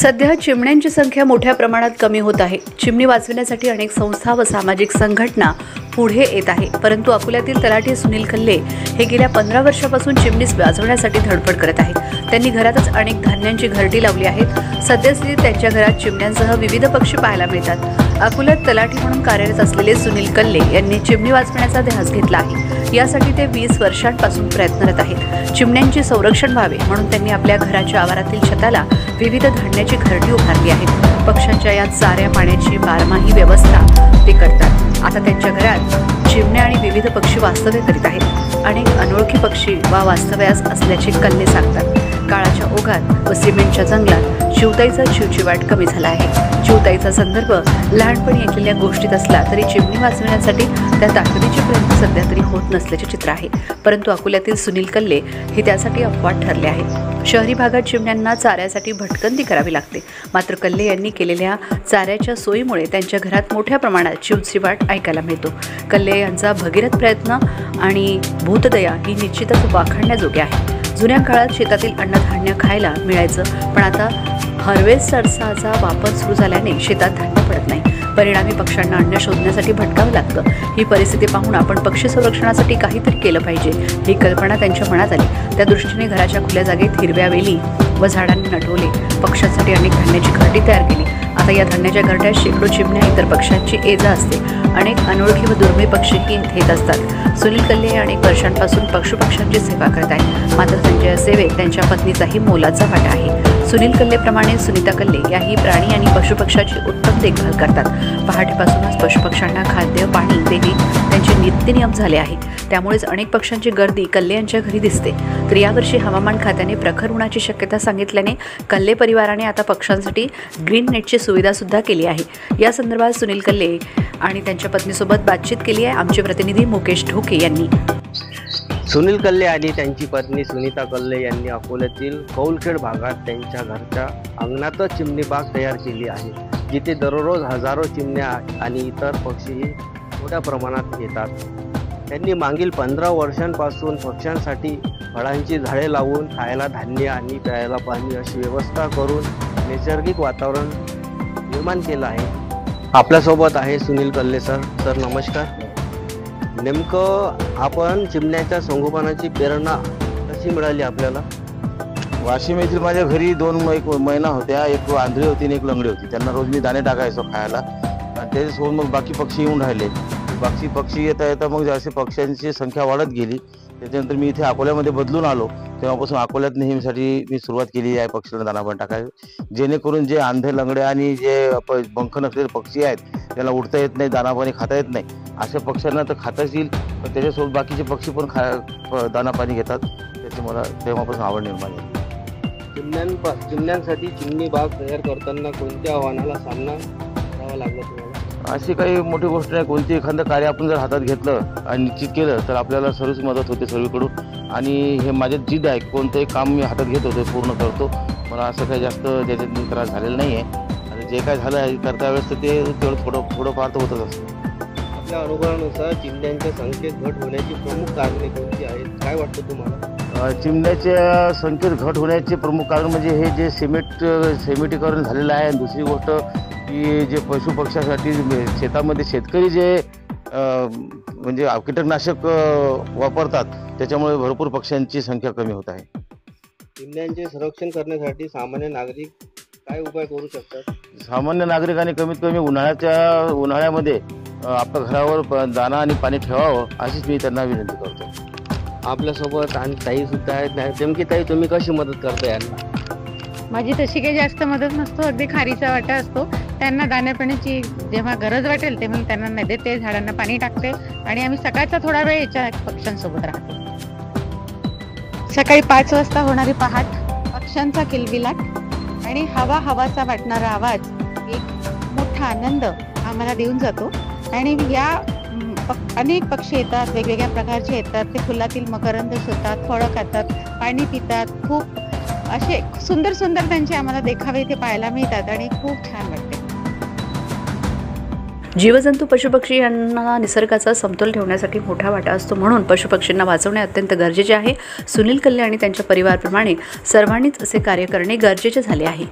सध्या चिमण्यांची संख्या मोठ्या प्रमाणात कमी होत आहे। चिमणी वाचविण्यासाठी अनेक संस्था व सामाजिक संघटना पुढे येत आहे, परंतु अकोल्यातील तलाठी सुनील कल्ले हे गेल्या 15 वर्षापासून चिमणी वाचवण्यासाठी धडपड करत आहेत। त्यांनी घरातच अनेक धान्यांची घरटी लावली आहेत। सद्यस्थितीत त्यांच्या घरात चिमण्यांसह विविध पक्षी पाहायला मिळतात। अकोल्यात तलाठी म्हणून कार्यरत असलेले सुनील कल्ले यांनी चिमणी वाचवण्याचा ध्यास घेतला आहे। यासाठी ते 20 वर्षांपासून प्रयत्नरत आहेत। चिमण्यांचे संरक्षण व्हावे म्हणून त्यांनी आपल्या घराच्या आवारातील छताला विविध धान्याची घरटी उभारली आहे। पक्ष्यांच्या या चाऱ्या पाण्याची बारमाही व्यवस्था ते करतात। आता त्यांच्या घरात चिमण्या आणि विविध पक्षी वास्तव्य करीत आहेत। अनेक अनोळखी पक्षी वास्तव्यास असल्याचे कल्ले सांगतात। काळाच्या ओघात व सिमेंटच्या जंगलात चिवताईचा चिवचिवाट कमी झाला आहे। चिवताईचा संदर्भ लहानपणी ऐकलेल्या गोष्टीत असला तरी चिमणी वाचवण्यासाठी त्या ताकदीचे प्रयत्न सध्या तरी होत नसल्याचे चित्र आहे। परंतु अकोल्यातील सुनील कल्ले हे त्यासाठी अपवाद ठरले आहेत। शहरी भागात चिमण्यांना चाऱ्यासाठी भटकंती करावी लागते, मात्र कल्ले यांनी केलेल्या चाऱ्याच्या सोयीमुळे त्यांच्या घरात मोठ्या प्रमाणात चिवचिवाट ऐकायला मिळतो। कल्ले यांचा भगीरथ प्रयत्न आणि भूतदया ही निश्चितच वाखाणण्याजोग्य आहे। जुन्या काळात शेतातील अन्नधान्य खायला मिळायचं, पण आता हार्वेस्टर्सचा वापर सुरू झाल्याने शेतात धान्य पडत नाही। परिणामी पक्ष्यांना अन्न शोधण्यासाठी भटकावं लागतं। ही परिस्थिती पाहून आपण पक्षी संरक्षणासाठी काहीतरी केलं पाहिजे ही कल्पना त्यांच्या मनात आली। त्या दृष्टीने घराच्या खुल्या जागेत हिरव्या वेली व झाडांनी नटवले, पक्ष्यांसाठी अनेक धान्याची घरटी तयार केली। आता या धान्याच्या घरट्यात शेकडो चिमण्या इतर पक्ष्यांची ये-जा असते। अनेक अनोळखी व दुर्मिळ पक्षीही येत असतात। सुनील कल्ले हे अनेक वर्षांपासून पशुपक्ष्यांची सेवा करत आहेत, मात्र त्यांच्या सेवेत त्यांच्या पत्नीचाही मोलाचा वाटा आहे। सुनील कल्लेप्रमाणे सुनीता कल्ले याही प्राणी आणि पशुपक्ष्याची उत्तम देखभाल करतात। पहाटेपासूनच पशुपक्ष्यांना खाद्य पाणी देणे त्यांचे नित्यनियम झाले आहे। त्यामुळेच अनेक पक्ष्यांची गर्दी कल्ले यांच्या घरी दिसते। तर यावर्षी हवामान खात्याने प्रखर उन्हाची शक्यता सांगितल्याने कल्ले परिवाराने आता पक्ष्यांसाठी ग्रीन नेटची सुविधा सुद्धा केली आहे। या संदर्भात सुनील कल्ले आणि त्यांच्या पत्नीसोबत बातचीत केली आहे आमचे प्रतिनिधी मुकेश ढोके यांनी। सुनील कल्ले आणि त्यांची पत्नी सुनीता कल्ले यांनी अकोल्यातील कौलखेड भागात त्यांच्या घरच्या अंगणातच चिमणी बाग तयार केली आहे, जिथे दररोज हजारो चिमण्या आणि इतर पक्षीही मोठ्या प्रमाणात येतात। त्यांनी मागील 15 वर्षांपासून पक्ष्यांसाठी फळांची झाडे लावून खायला धान्य आणि प्यायला पाणी अशी व्यवस्था करून नैसर्गिक वातावरण निर्माण केलं आहे। आपल्यासोबत आहे सुनील कल्ले सर। सर नमस्कार। नेमकं आपण चिमण्याच्या संगोपनाची प्रेरणा कशी मिळाली आपल्याला? वाशिम येथील माझ्या घरी 2 मैना होत्या, एक आंधळी होती आणि एक लंगडी होती। त्यांना रोज मी दाणे टाकायचो खायला आणि त्याच्यासोबत मग बाकी पक्षी येऊन राहिले। बाकी पक्षी येता येता मग जसे पक्ष्यांची संख्या वाढत गेली, त्याच्यानंतर मी इथे अकोल्यामध्ये बदलून आलो। तेव्हापासून अकोल्यात नेहमीसाठी मी सुरुवात केली आहे पक्ष्यांना दाणापाणी टाकायला, जेणेकरून जे आंधे लंगडे आणि जे पंख नसलेले पक्षी आहेत त्यांना उडता येत नाही, दाणापाणी खाता येत नाही, अशा पक्ष्यांना तर खाताच येईल, पण त्याच्यासोबत बाकीचे पक्षी पण दाणापाणी घेतात। त्याची मला तेव्हापासून आवड निर्माण झाली। चिमण्यांसाठी चिमणी बाग तयार करताना कोणत्या आव्हानाला सामना करावा लागला तुम्हाला? अशी काही मोठी गोष्ट नाही। कोणती एखादं कार्य आपण जर हातात घेतलं आणि निश्चित केलं तर आपल्याला सर्वच मदत होते सर्वीकडून। आणि हे माझे जिद्द आहे, कोणतंही काम मी हातात घेतो ते पूर्ण करतो। मला असं काही जास्त त्याच्यात त्रास झालेला नाही आहे आणि जे काय झालं आहे करता वेळेस तर ते तेवढं थोडंफार तर होतच असतं। आपल्या अनुभवानुसार चिमण्यांच्या संख्येत घट होण्याची प्रमुख कारणे कोणती आहेत, काय वाटतं तुम्हाला? चिमण्याच्या संख्येत घट होण्याचे प्रमुख कारण म्हणजे हे जे सिमेंटीकरण झालेलं आहे। दुसरी गोष्ट की जे पशुपक्ष्यासाठी शेतामध्ये शेतकरी जे म्हणजे कीटकनाशक वापरतात, त्याच्यामुळे भरपूर पक्ष्यांची संख्या कमी होत आहे। चिमण्यांचे संरक्षण करण्यासाठी सामान्य नागरिक काय उपाय करू शकतात? सामान्य नागरिकांनी कमीत कमी उन्हाळ्यामध्ये आपल्या घरावर दाणा आणि पाणी ठेवावं अशीच मी त्यांना विनंती करतो। आपल्यासोबत आणि ताई सुद्धा आहेत। नेमकी ताई, तुम्ही कशी मदत करता यांना? माझी तशी काही जास्त मदत नसतो, अगदी खारीचा वाटा असतो। त्यांना दाण्यापाण्याची जेव्हा गरज वाटेल तेव्हा त्यांना नाही देते, झाडांना पाणी टाकते आणि आम्ही सकाळचा थोडा वेळ याच्या पक्ष्यांसोबत राहतो। सकाळी 5 वाजता होणारी पहाट, पक्ष्यांचा किलबिलाट आणि हवाचा वाटणारा आवाज एक मोठा आनंद आम्हाला देऊन जातो। आणि या अनेक पक्षी येतात, वेगवेगळ्या प्रकारचे येतात, ते फुलातील मकरंद शोधतात, फळं खातात, पाणी पितात। खूप असे सुंदर सुंदर त्यांचे आम्हाला देखावे इथे पाहायला मिळतात आणि खूप छान वाटते। जीवजंतू पशुपक्षी यांना निसर्गाचा समतोल ठेवण्यासाठी मोठा वाटा असतो, म्हणून पशुपक्षींना वाचवणे अत्यंत गरजेचे आहे। सुनील कल्ले आणि त्यांच्या परिवाराप्रमाणे सर्वांनीच असे कार्य करणे गरजेचे झाले आहे।